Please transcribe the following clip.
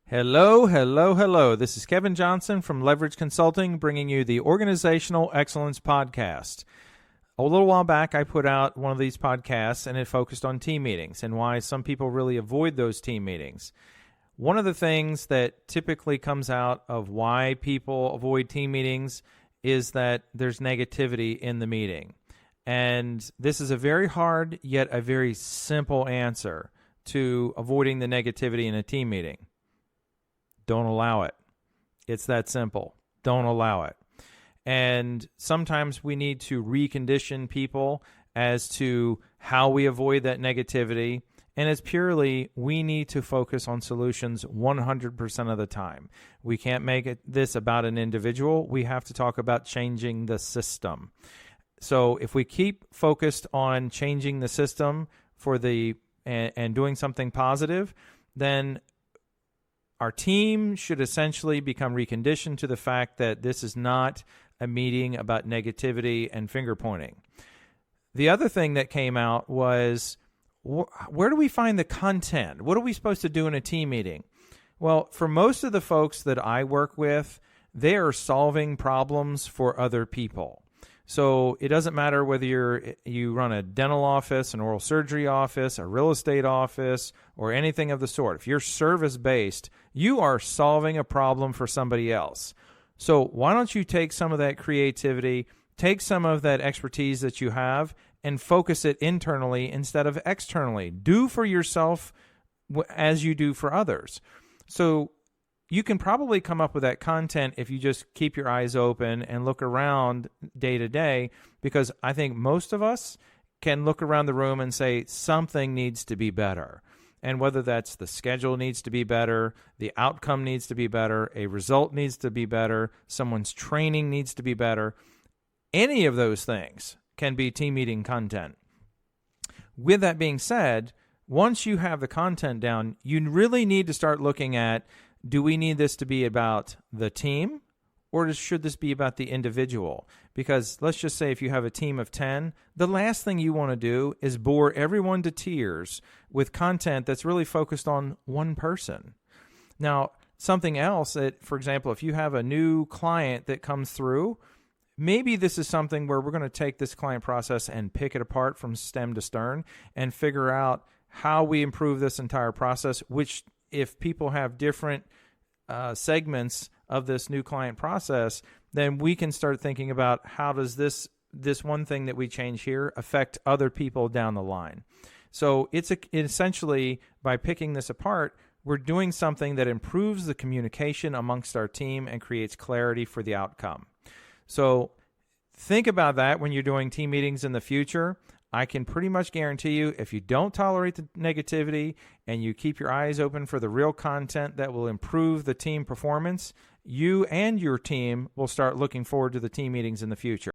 Hello, hello, hello. This is Kevin Johnson from Leverage Consulting, bringing you the Organizational Excellence Podcast. A little while back, I put out one of these podcasts, and it focused on team meetings and why some people really avoid those team meetings. One of the things that typically comes out of why people avoid team meetings is that there's negativity in the meeting. And this is a very hard, yet a very simple answer to avoiding the negativity in a team meeting. Don't allow it. It's that simple. Don't allow it. And sometimes we need to recondition people as to how we avoid that negativity. And it's purely, we need to focus on solutions 100% of the time. We can't make this about an individual. We have to talk about changing the system. So if we keep focused on changing the system and doing something positive, then our team should essentially become reconditioned to the fact that this is not a meeting about negativity and finger pointing. The other thing that came out was, where do we find the content? What are we supposed to do in a team meeting? Well, for most of the folks that I work with, they are solving problems for other people. So it doesn't matter whether you run a dental office, an oral surgery office, a real estate office, or anything of the sort. If you're service-based, you are solving a problem for somebody else. So why don't you take some of that creativity, take some of that expertise that you have, and focus it internally instead of externally. Do for yourself as you do for others. So you can probably come up with that content if you just keep your eyes open and look around day to day, because I think most of us can look around the room and say something needs to be better. And whether that's the schedule needs to be better, the outcome needs to be better, a result needs to be better, someone's training needs to be better, any of those things can be team meeting content. With that being said, once you have the content down, you really need to start looking at, do we need this to be about the team, or should this be about the individual? Because let's just say if you have a team of 10, the last thing you want to do is bore everyone to tears with content that's really focused on one person. Now, something else that, for example, if you have a new client that comes through, maybe this is something where we're going to take this client process and pick it apart from stem to stern and figure out how we improve this entire process, which if people have different segments of this new client process, then we can start thinking about how does this one thing that we change here affect other people down the line. So it's essentially, by picking this apart, we're doing something that improves the communication amongst our team and creates clarity for the outcome. So think about that when you're doing team meetings in the future. I can pretty much guarantee you, if you don't tolerate the negativity and you keep your eyes open for the real content that will improve the team performance, you and your team will start looking forward to the team meetings in the future.